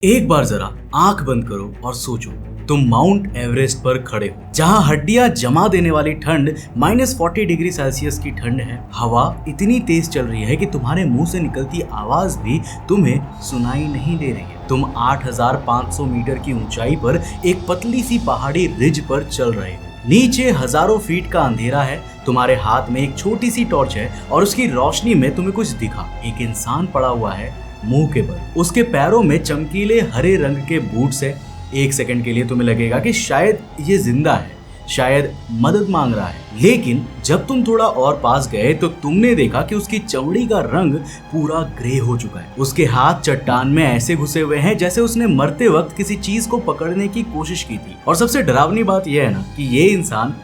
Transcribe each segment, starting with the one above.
एक बार जरा आंख बंद करो और सोचो, तुम माउंट एवरेस्ट पर खड़े हो, जहां हड्डियां जमा देने वाली ठंड -40 डिग्री सेल्सियस की ठंड है। हवा इतनी तेज चल रही है कि तुम्हारे मुंह से निकलती आवाज भी तुम्हें सुनाई नहीं दे रही है। तुम 8500 मीटर की ऊंचाई पर एक पतली सी पहाड़ी रिज पर चल रहे हो। नीचे हजारों फीट का अंधेरा है। तुम्हारे हाथ में एक छोटी सी टॉर्च है और उसकी रोशनी में तुम्हें कुछ दिखा। एक इंसान पड़ा हुआ है मुंह के बल। उसके पैरों में चमकीले हरे रंग के बूट्स है। एक सेकंड के लिए तुम्हें लगेगा कि शायद ये जिंदा है, शायद मदद मांग रहा है। लेकिन जब तुम थोड़ा और पास गए तो तुमने देखा कि उसकी चमड़ी का रंग पूरा ग्रे हो चुका है। उसके हाथ चट्टान में ऐसे घुसे हुए हैं जैसे उसने मरते वक्त किसी चीज को पकड़ने की कोशिश की थी। और सबसे डरावनी बात यह है ना कि ये इंसान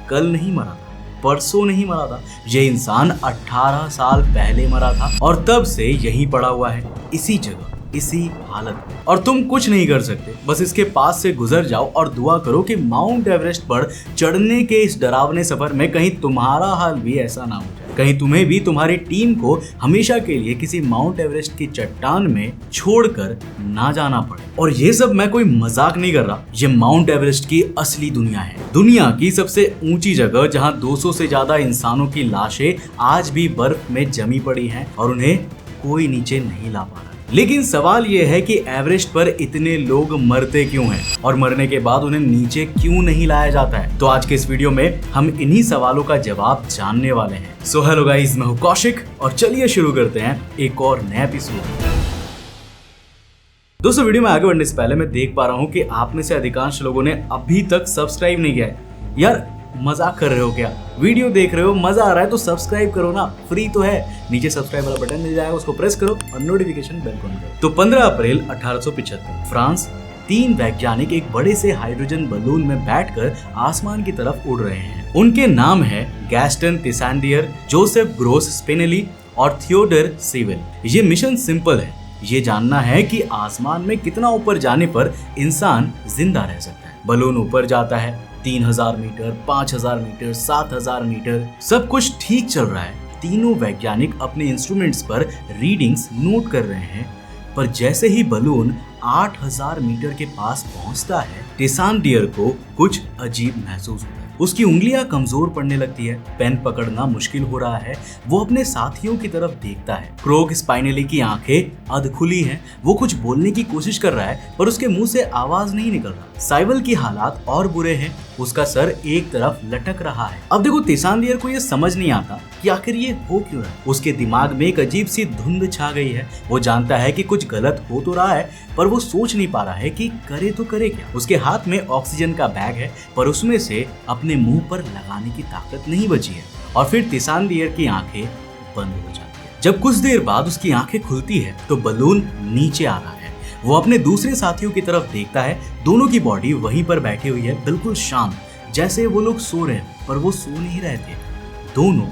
कल नहीं मरा था, परसों नहीं मरा था। ये इंसान 18 साल पहले मरा था और तब से यहीं पड़ा हुआ है, इसी जगह, इसी हालत में। और तुम कुछ नहीं कर सकते, बस इसके पास से गुजर जाओ और दुआ करो कि माउंट एवरेस्ट पर चढ़ने के इस डरावने सफर में कहीं तुम्हारा हाल भी ऐसा ना हो जाए। कहीं तुम्हें भी तुम्हारी टीम को हमेशा के लिए किसी माउंट एवरेस्ट की चट्टान में छोड़कर ना जाना पड़े। और ये सब मैं कोई मजाक नहीं कर रहा, ये माउंट एवरेस्ट की असली दुनिया है। दुनिया की सबसे ऊंची जगह जहां 200 से ज्यादा इंसानों की लाशें आज भी बर्फ में जमी पड़ी हैं और उन्हें कोई नीचे नहीं ला पा रहा। लेकिन सवाल यह है कि एवरेस्ट पर इतने लोग मरते क्यों हैं और मरने के बाद उन्हें नीचे क्यों नहीं लाया जाता है। तो आज के इस वीडियो में हम इन्हीं सवालों का जवाब जानने वाले हैं। सो हेलो गाइस, मैं हूं कौशिक और चलिए शुरू करते हैं एक और नया एपिसोड। दोस्तों, वीडियो में आगे बढ़ने से पहले मैं देख पा रहा हूं कि आप में से अधिकांश लोगों ने अभी तक सब्सक्राइब नहीं किया है। यार मजाक कर रहे हो क्या? वीडियो देख रहे हो, मजा आ रहा है तो सब्सक्राइब करो ना, फ्री तो है। नीचे सब्सक्राइब वाला बटन मिल जाएगा, उसको प्रेस करो और नोटिफिकेशन बेल ऑन करो। तो 15 अप्रैल 1875 फ्रांस, 3 वैज्ञानिक एक बड़े से हाइड्रोजन बलून में बैठकर आसमान की तरफ उड़ रहे हैं। उनके नाम है गैस्टन तिसांडियर, जोसेफ ग्रोस स्पिनेली और थियोडर सीवेल। ये मिशन सिंपल है, ये जानना है कि आसमान में कितना ऊपर जाने पर इंसान जिंदा रह सकता है। बलून ऊपर जाता है, 3000 मीटर, 5000 मीटर, 7000 मीटर, सब कुछ ठीक चल रहा है। तीनों वैज्ञानिक अपने इंस्ट्रूमेंट्स पर रीडिंग्स नोट कर रहे हैं, पर जैसे ही बलून 8000 मीटर के पास पहुंचता है, तिसांडियर को कुछ अजीब महसूस होता है। उसकी उंगलियां कमजोर पड़ने लगती है, पेन पकड़ना मुश्किल हो रहा है। वो अपने साथियों की तरफ देखता है। क्रोक स्पाइनेली की आंखें अधखुली हैं। वो कुछ बोलने की कोशिश कर रहा है पर उसके मुंह से आवाज नहीं निकल रहा। साइवल की हालात और बुरे हैं, उसका सर एक तरफ लटक रहा है। अब देखो, तिसांडियर को ये समझ नहीं आता कि आखिर ये हो क्यों रहा है। उसके दिमाग में एक अजीब सी धुंध छा गई है। वो जानता है कि कुछ गलत हो तो रहा है, पर वो सोच नहीं पा रहा है कि करे तो करे क्या। उसके हाथ में ऑक्सीजन का बैग है, पर उसमें से अपने मुंह पर लगाने की ताकत नहीं बची है। और फिर तिसांडियर की आंखें बंद हो जाती है। जब कुछ देर बाद उसकी आंखें खुलती है तो बलून नीचे आ रहा है। वो अपने दूसरे साथियों की तरफ देखता है। दोनों की बॉडी वहीं पर बैठी हुई है, बिल्कुल शांत, जैसे वो लोग सो रहे हैं, पर वो सो नहीं रहे थे, दोनों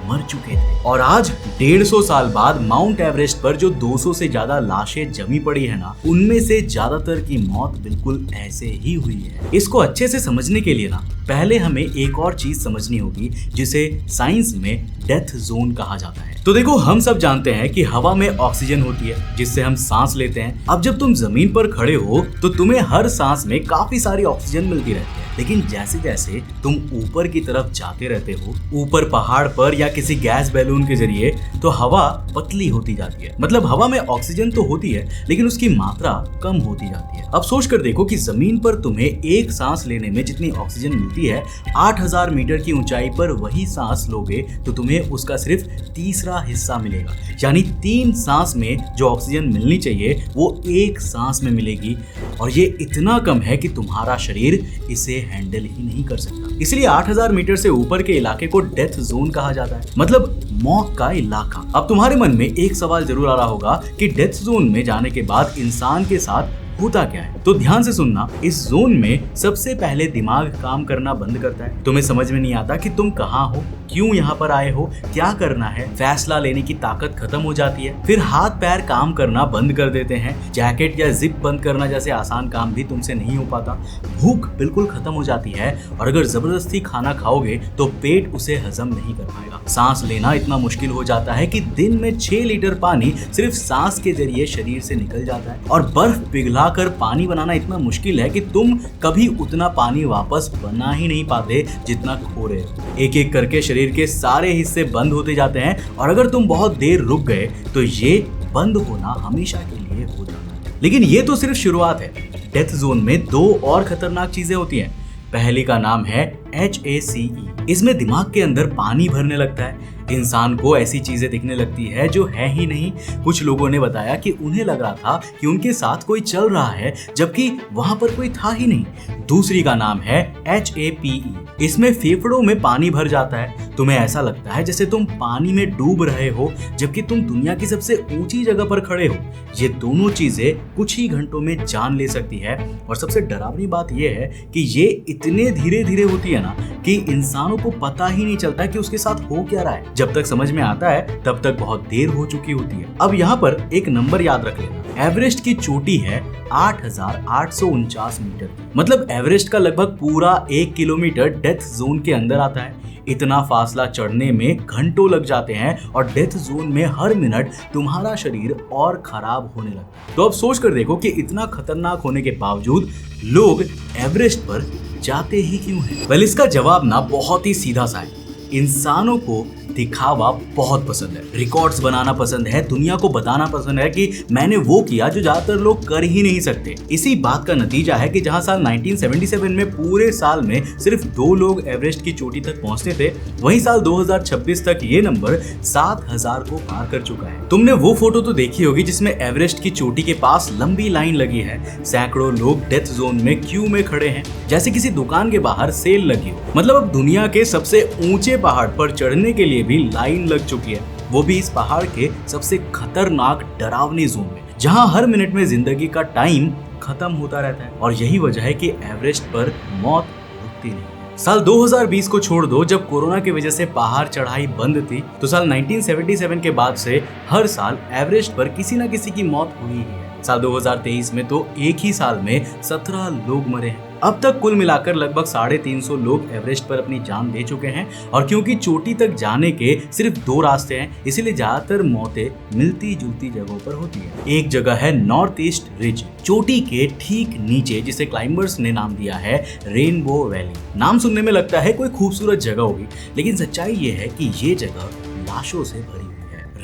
मर चुके थे। और आज 150 साल बाद माउंट एवरेस्ट पर जो 200 से ज्यादा लाशें जमी पड़ी है ना, उनमें से ज्यादातर की मौत बिल्कुल ऐसे ही हुई है। इसको अच्छे से समझने के लिए ना पहले हमें एक और चीज समझनी होगी, जिसे साइंस में डेथ जोन कहा जाता है। तो देखो, हम सब जानते हैं कि हवा में ऑक्सीजन होती है जिससे हम सांस लेते हैं। अब जब तुम जमीन पर खड़े हो तो तुम्हें हर सांस में काफी सारी ऑक्सीजन मिलती रहती है। लेकिन जैसे जैसे तुम ऊपर की तरफ जाते रहते हो, ऊपर पहाड़ पर या किसी गैस बैलून के जरिए, तो हवा पतली होती जाती है। मतलब हवा में ऑक्सीजन तो होती है लेकिन उसकी मात्रा कम होती जाती है। अब सोच कर देखो कि जमीन पर तुम्हें एक सांस लेने में जितनी ऑक्सीजन मिलती है, 8000 मीटर की ऊंचाई पर वही सांस लोगे तो तुम्हें उसका सिर्फ तीसरा हिस्सा मिलेगा। यानी 3 सांस में जो ऑक्सीजन मिलनी चाहिए वो 1 सांस में मिलेगी। और ये इतना कम है कि तुम्हारा शरीर इसे हैंडल ही नहीं कर सकता। इसलिए 8000 मीटर से ऊपर के इलाके को डेथ जोन कहा जाता है, मतलब मौत का इलाका। अब तुम्हारे मन में एक सवाल जरूर आ रहा होगा कि डेथ जोन में जाने के बाद इंसान के साथ होता क्या है। तो ध्यान से सुनना, इस जोन में सबसे पहले दिमाग काम करना बंद करता है। तुम्हें समझ में नहीं आता कि तुम कहाँ हो, क्यों यहाँ पर आए हो, क्या करना है। फैसला लेने की ताकत खत्म हो जाती है। फिर हाथ पैर काम करना बंद कर देते हैं। जैकेट या जिप बंद करना जैसे आसान काम भी तुमसे नहीं हो पाता। भूख बिल्कुल खत्म हो जाती है और अगर जबरदस्ती खाना खाओगे तो पेट उसे हजम नहीं कर पाएगा। सांस लेना इतना मुश्किल हो जाता है कि दिन में 6 लीटर पानी सिर्फ सांस के जरिए शरीर से निकल जाता है और बर्फ पिघला सुखाकर पानी बनाना इतना मुश्किल है कि तुम कभी उतना पानी वापस बना ही नहीं पाते जितना खो रहे हो। एक एक करके शरीर के सारे हिस्से बंद होते जाते हैं और अगर तुम बहुत देर रुक गए तो ये बंद होना हमेशा के लिए हो जाता है। लेकिन ये तो सिर्फ शुरुआत है। डेथ जोन में 2 और खतरनाक चीजें होती हैं। पहली का नाम है HACE। इसमें दिमाग के अंदर पानी भरने लगता है। इंसान को ऐसी चीजें दिखने लगती है जो है ही नहीं। कुछ लोगों ने बताया कि उन्हें लग रहा था कि उनके साथ कोई चल रहा है जबकि वहां पर कोई था ही नहीं। दूसरी का नाम है HAPE। इसमें फेफड़ों में पानी भर जाता है। तुम्हें ऐसा लगता है जैसे तुम पानी में डूब रहे हो जबकि तुम दुनिया की सबसे ऊंची जगह पर खड़े हो। ये दोनों चीजें कुछ ही घंटों में जान ले सकती है और सबसे डरावनी बात यह है कि ये इतने धीरे धीरे होती है ना कि इंसानों को पता ही नहीं चलता कि उसके साथ हो क्या रहा है। जब तक समझ में आता है तब तक बहुत देर हो चुकी होती है। अब यहाँ पर एक नंबर याद रख लेना। एवरेस्ट की चोटी है 8,849 मीटर। मतलब एवरेस्ट का लगभग पूरा 1 किलोमीटर डेथ जोन के अंदर आता है। इतना फासला चढ़ने में घंटों लग जाते हैं और डेथ जोन में हर मिनट तुम्हारा शरीर और खराब होने लगता है। तो अब सोच कर देखो कि इतना खतरनाक होने के बावजूद लोग एवरेस्ट पर जाते ही क्यों हैं? वेल, इसका जवाब ना बहुत ही सीधा सा है। इंसानों को दिखावा बहुत पसंद है, रिकॉर्ड्स बनाना पसंद है, दुनिया को बताना पसंद है कि मैंने वो किया जो ज्यादातर लोग कर ही नहीं सकते। इसी बात का नतीजा है कि जहां साल 1977 में पूरे साल में सिर्फ 2 लोग एवरेस्ट की चोटी तक पहुंचते थे, वहीं साल 2026 तक ये नंबर 7,000 को पार कर चुका है। तुमने वो फोटो तो देखी होगी जिसमें एवरेस्ट की चोटी के पास लंबी लाइन लगी है। सैकड़ों लोग डेथ जोन में क्यू में खड़े हैं जैसे किसी दुकान के बाहर सेल लगी हो। मतलब अब दुनिया के सबसे ऊंचे पहाड़ पर चढ़ने के लिए भी लाइन लग चुकी है, वो भी इस पहाड़ के सबसे खतरनाक डरावनी जोन में, जहां हर मिनट में जिंदगी का टाइम खत्म होता रहता है। और यही वजह है कि एवरेस्ट पर मौत रुकती नहीं। साल 2020 को छोड़ दो, जब कोरोना की वजह से पहाड़ चढ़ाई बंद थी, तो साल 1977 के बाद से हर साल एवरेस्ट पर किसी न किसी की मौत हुई ही है। साल 2023 में तो एक ही साल में 17 लोग मरे हैं। अब तक कुल मिलाकर लगभग 350 लोग एवरेस्ट पर अपनी जान दे चुके हैं। और क्योंकि चोटी तक जाने के सिर्फ 2 रास्ते हैं, इसीलिए ज्यादातर मौतें मिलती जुलती जगहों पर होती है। एक जगह है नॉर्थ ईस्ट रिज, चोटी के ठीक नीचे, जिसे क्लाइंबर्स ने नाम दिया है रेनबो वैली। नाम सुनने में लगता है कोई खूबसूरत जगह होगी, लेकिन सच्चाई ये है कि ये जगह लाशों से भरी हुई है।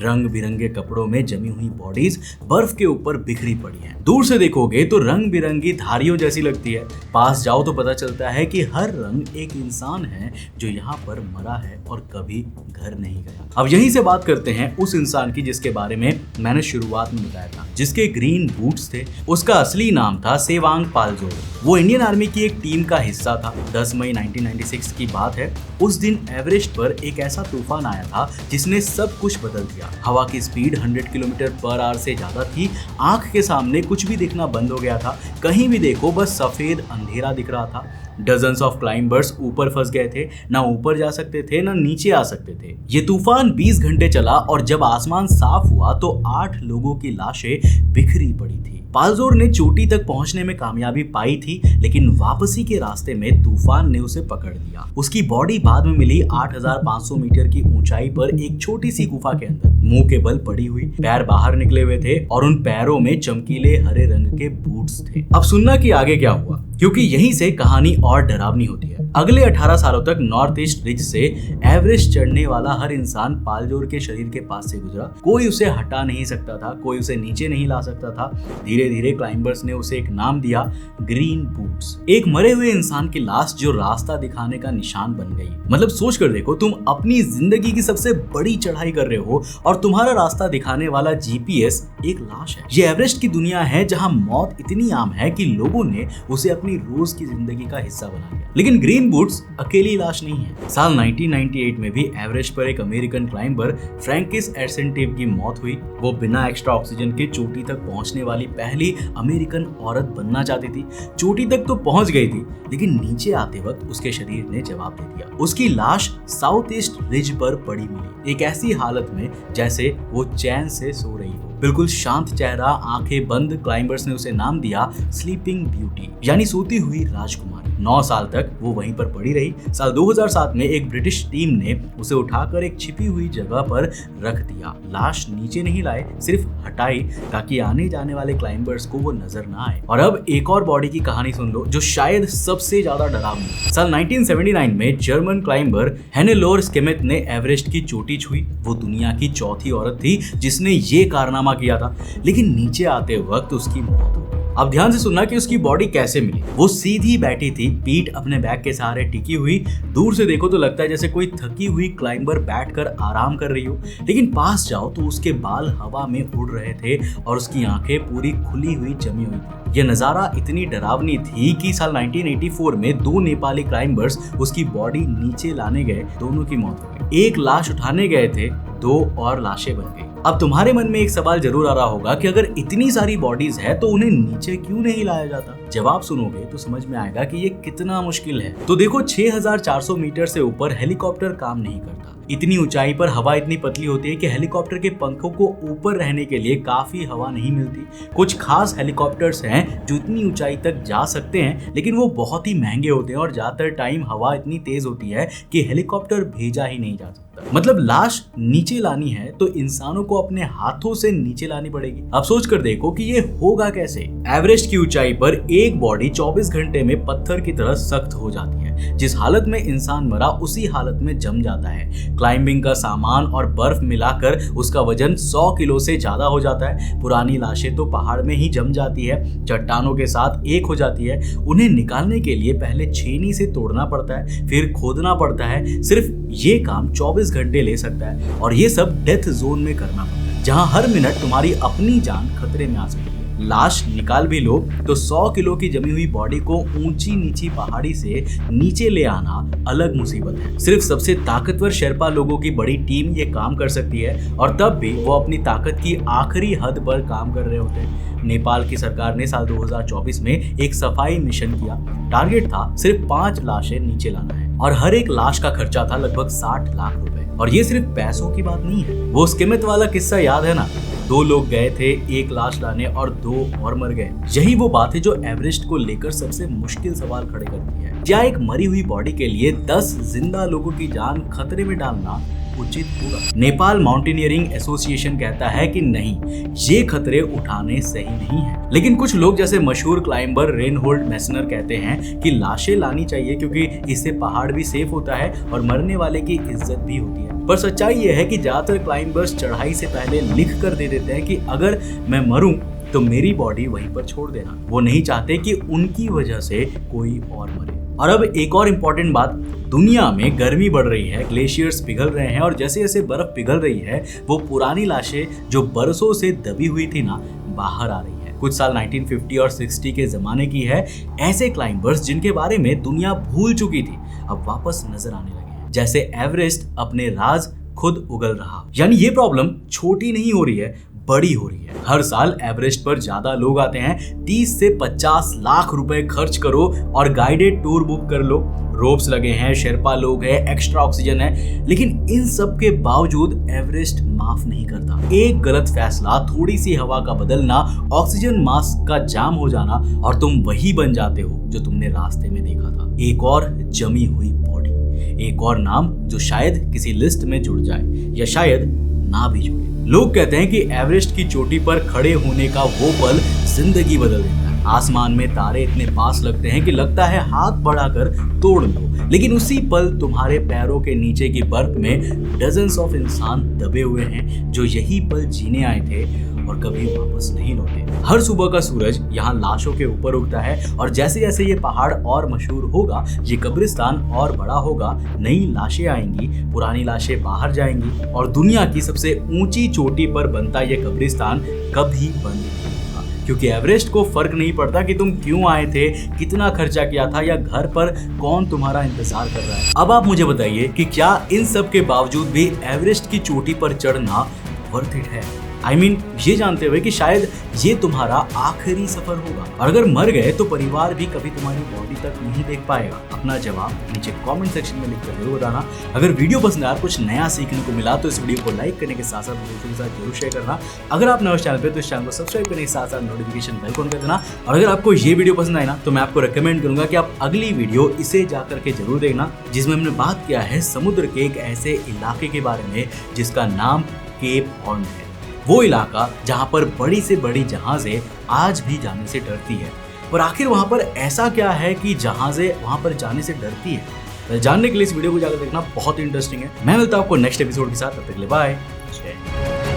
रंग बिरंगे कपड़ों में जमी हुई बॉडीज बर्फ के ऊपर बिखरी पड़ी हैं। दूर से देखोगे तो रंग बिरंगी धारियों जैसी लगती है, पास जाओ तो पता चलता है कि हर रंग एक इंसान है जो यहाँ पर मरा है और कभी घर नहीं गया। अब यहीं से बात करते हैं उस इंसान की जिसके बारे में मैंने शुरुआत में बताया था, जिसके ग्रीन बूट्स थे। उसका असली नाम था सेवांग पालजोर। वो इंडियन आर्मी की एक टीम का हिस्सा था। 10 मई 1996 की बात है। उस दिन एवरेस्ट पर एक ऐसा तूफान आया था जिसने सब कुछ बदल दिया। हवा की स्पीड 100 किलोमीटर पर आवर से ज्यादा थी। आंख के सामने कुछ भी दिखना बंद हो गया था। कहीं भी देखो बस सफेद अंधेरा दिख रहा था। डजन्स ऑफ क्लाइंबर्स ऊपर फंस गए थे, ना ऊपर जा सकते थे ना नीचे आ सकते थे। ये तूफान 20 घंटे चला और जब आसमान साफ हुआ तो 8 लोगों की लाशें बिखरी पड़ी थी। पालजोर ने चोटी तक पहुंचने में कामयाबी पाई थी, लेकिन वापसी के रास्ते में तूफान ने उसे पकड़ लिया। उसकी बॉडी बाद में मिली 8,500 मीटर की ऊंचाई पर एक छोटी सी गुफा के अंदर, मुंह के बल पड़ी हुई, पैर बाहर निकले हुए थे और उन पैरों में चमकीले हरे रंग के बूट्स थे। अब सुनना कि आगे क्या हुआ, क्योंकि यहीं से कहानी और डरावनी होती है। अगले 18 सालों तक नॉर्थ ईस्ट रिज से एवरेस्ट चढ़ने वाला हर इंसान पालजोर के शरीर के पास से गुजरा। कोई उसे हटा नहीं सकता था, कोई उसे नीचे नहीं ला सकता था। धीरे धीरे क्लाइंबर्स ने उसे एक नाम दिया, ग्रीन बूट्स। एक मरे हुए इंसान की लाश जो रास्ता दिखाने का निशान बन गई। मतलब सोच कर देखो, तुम अपनी जिंदगी की सबसे बड़ी चढ़ाई कर रहे हो और तुम्हारा रास्ता दिखाने वाला जीपीएस एक लाश है। ये एवरेस्ट की दुनिया है जहां मौत इतनी आम है कि लोगों ने उसे अपनी रोज की जिंदगी का हिस्सा बना लिया। लेकिन ग्रीन बूट्स अकेली लाश नहीं है। साल 1998 में भी एवरेस्ट पर एक अमेरिकन क्लाइंबर फ्रैंकिस एर्सेंटिव की मौत हुई। वो बिना एक्स्ट्रा ऑक्सीजन के चोटी तक पहुंचने वाली पहली अमेरिकन औरत बनना चाहती थी। चोटी तक तो पहुंच गई थी, लेकिन नीचे आते वक्त उसके शरीर ने जवाब दे दिया। उसकी लाश साउथ ईस्ट रिज पर पड़ी मिली, एक ऐसी हालत में जैसे वो चैन से सो रही हो। बिल्कुल शांत चेहरा, आंखें बंद। क्लाइंबर्स ने उसे नाम दिया स्लीपिंग ब्यूटी, यानी सोती हुई राजकुमारी। 9 साल तक वो वहीं पर पड़ी रही। साल 2007 में एक ब्रिटिश टीम ने उसे उठाकर एक छिपी हुई जगह पर रख दिया। लाश नीचे नहीं लाए, सिर्फ हटाई ताकि आने जाने वाले क्लाइंबर्स को वो नजर ना आए। और अब एक और बॉडी की कहानी सुन लो जो शायद सबसे ज्यादा डरावनी। साल 1979 में जर्मन क्लाइंबर हेनेलोर स्केमेट ने एवरेस्ट की चोटी छुई। वो दुनिया की चौथी औरत थी जिसने ये कारनामा किया था, लेकिन नीचे आते वक्त उसकी मौत हो गई। अब ध्यान से सुनना कि उसकी बॉडी कैसे मिली। वो सीधी बैठी थी, पीठ अपने बैग के सहारे टिकी हुई। दूर से देखो तो लगता है जैसे कोई थकी हुई क्लाइंबर बैठकर आराम कर रही हो, लेकिन पास जाओ तो उसके बाल हवा में उड़ रहे थे और उसकी आंखें पूरी खुली हुई जमी हुई थी। यह नजारा इतनी डरावनी थी कि साल 1984 में 2 नेपाली क्लाइंबर्स उसकी बॉडी नीचे लाने गए, दोनों की मौत हो गई। एक लाश उठाने गए थे, 2 और लाशें बन गई। अब तुम्हारे मन में एक सवाल जरूर आ रहा होगा कि अगर इतनी सारी बॉडीज है तो उन्हें नीचे क्यों नहीं लाया जाता। जवाब सुनोगे तो समझ में आएगा कि ये कितना मुश्किल है। तो देखो 6400 मीटर से ऊपर हेलीकॉप्टर काम नहीं करता। इतनी ऊंचाई पर हवा इतनी पतली होती है कि हेलीकॉप्टर के पंखों को ऊपर रहने के लिए काफी हवा नहीं मिलती। कुछ खास हेलीकॉप्टर्स हैं जो इतनी ऊंचाई तक जा सकते हैं, लेकिन वो बहुत ही महंगे होते हैं और ज्यादातर टाइम हवा इतनी तेज होती है कि हेलीकॉप्टर भेजा ही नहीं जा सकता। मतलब लाश नीचे लानी है तो इंसानों को अपने हाथों से नीचे लानी पड़ेगी। अब सोच कर देखो कि ये होगा कैसे। एवरेस्ट की ऊंचाई पर एक बॉडी 24 घंटे में पत्थर की तरह सख्त हो जाती है। जिस हालत में इंसान मरा उसी हालत में जम जाता है। क्लाइंबिंग का सामान और बर्फ मिलाकर उसका वजन 100 किलो से ज्यादा हो जाता है। पुरानी लाशें तो पहाड़ में ही जम जाती है, चट्टानों के साथ एक हो जाती है। उन्हें निकालने के लिए पहले छेनी से तोड़ना पड़ता है, फिर खोदना पड़ता है। सिर्फ ये काम 24 घंटे ले सकता है और ये सब डेथ जोन में करना पड़ता है, जहां हर मिनट तुम्हारी अपनी जान खतरे में आ सकती है। लाश निकाल भी लो तो 100 किलो की जमी हुई बॉडी को ऊंची नीची पहाड़ी से नीचे ले आना अलग मुसीबत है। सिर्फ सबसे ताकतवर शेरपा लोगों की बड़ी टीम ये काम कर सकती है और तब भी वो अपनी ताकत की आखिरी हद पर काम कर रहे होते हैं। नेपाल की सरकार ने साल 2024 में एक सफाई मिशन किया। टारगेट था सिर्फ 5 लाशें नीचे लाना है और हर एक लाश का खर्चा था लगभग 60 लाख रुपए। और ये सिर्फ पैसों की बात नहीं है। वो स्केमेट वाला किस्सा याद है ना? 2 लोग गए थे एक लाश लाने और 2 और मर गए। यही वो बात है जो एवरेस्ट को लेकर सबसे मुश्किल सवाल खड़े करती है। क्या एक मरी हुई बॉडी के लिए 10 जिंदा लोगों की जान खतरे में डालना उचित होगा? नेपाल माउंटेनियरिंग एसोसिएशन कहता है कि नहीं, ये खतरे उठाने सही नहीं है। लेकिन कुछ लोग जैसे मशहूर क्लाइंबर रेनहोल्ड मेसनर कहते हैं कि लाशें लानी चाहिए क्योंकि इससे पहाड़ भी सेफ होता है और मरने वाले की इज्जत भी होती है। पर सच्चाई ये है कि ज्यादातर क्लाइंबर्स चढ़ाई से पहले लिख कर दे देते हैं कि अगर मैं मरूं तो मेरी बॉडी वहीं पर छोड़ देना। वो नहीं चाहते कि उनकी वजह से कोई और मरे। और अब एक और इम्पोर्टेंट बात, दुनिया में गर्मी बढ़ रही है, ग्लेशियर्स पिघल रहे हैं और जैसे जैसे बर्फ पिघल रही है वो पुरानी लाशें जो बरसों से दबी हुई थी ना, बाहर आ रही है। कुछ साल 1950 और 60 के जमाने की है। ऐसे क्लाइंबर्स जिनके बारे में दुनिया भूल चुकी थी अब वापस नजर आने लगे हैं। जैसे एवरेस्ट अपने राज खुद उगल रहा। यानी ये प्रॉब्लम छोटी नहीं हो रही है, बड़ी हो रही है। हर साल एवरेस्ट पर ज्यादा लोग आते हैं। 30 से 50 लाख रुपए खर्च करो और गाइडेड टूर बुक कर लो। रोप्स लगे हैं, शेरपा लोग हैं, एक्स्ट्रा ऑक्सीजन है, लेकिन इन सब के बावजूद एवरेस्ट माफ नहीं करता। एक गलत फैसला, थोड़ी सी हवा का बदलना, ऑक्सीजन मास्क का जाम हो जाना और तुम वही बन जाते हो जो तुमने रास्ते में देखा था। एक और जमी हुई बॉडी, एक और नाम जो शायद किसी लिस्ट में जुड़ जाए या शायद ना भी जुड़े। लोग कहते हैं कि एवरेस्ट की चोटी पर खड़े होने का वो पल जिंदगी बदल देता है। आसमान में तारे इतने पास लगते हैं कि लगता है हाथ बढ़ाकर तोड़ लो, लेकिन उसी पल तुम्हारे पैरों के नीचे की बर्फ में डजन्स ऑफ इंसान दबे हुए हैं जो यही पल जीने आए थे और कभी वापस नहीं लौटे। हर सुबह का सूरज यहाँ लाशों के ऊपर उगता है और जैसे जैसे ये पहाड़ और मशहूर होगा, ये कब्रिस्तान और बड़ा होगा, नई लाशें आएंगी, पुरानी लाशें बाहर जाएंगी और दुनिया की सबसे ऊंची चोटी पर बनता ये कब्रिस्तान कभी बंद नहीं होगा। क्योंकि एवरेस्ट को फर्क नहीं पड़ता कि तुम क्यों आए थे, कितना खर्चा किया था या घर पर कौन तुम्हारा इंतजार कर रहा है। अब आप मुझे बताइए कि क्या इन सब के बावजूद भी एवरेस्ट की चोटी पर चढ़ना वर्थ इट है? I mean, ये जानते हुए कि शायद ये तुम्हारा आखिरी सफर होगा, और अगर मर गए तो परिवार भी कभी तुम्हारी बॉडी तक नहीं देख पाएगा। अपना जवाब नीचे कमेंट सेक्शन में लिखकर जरूर बताना। अगर वीडियो पसंद आया, कुछ नया सीखने को मिला, तो इस वीडियो को लाइक करने के साथ साथ दोस्तों के साथ जरूर शेयर करना। अगर आप नए चैनल पे तो इस चैनल को सब्सक्राइब करने के साथ साथ नोटिफिकेशन बेल ऑन कर देना। और अगर आपको ये वीडियो पसंद आए ना, तो मैं आपको रिकमेंड करूंगा कि आप अगली वीडियो इसे जाकर के जरूर देखना, जिसमें हमने बात किया है समुद्र के एक ऐसे इलाके के बारे में जिसका नाम केप हॉर्न है। वो इलाका जहां पर बड़ी से बड़ी जहाजें आज भी जाने से डरती है। और आखिर वहां पर ऐसा क्या है कि जहाजें वहां पर जाने से डरती है? तो जानने के लिए इस वीडियो को जाकर देखना बहुत इंटरेस्टिंग है। मैं मिलता हूं आपको नेक्स्ट एपिसोड के साथ, तब तक के लिए बाय।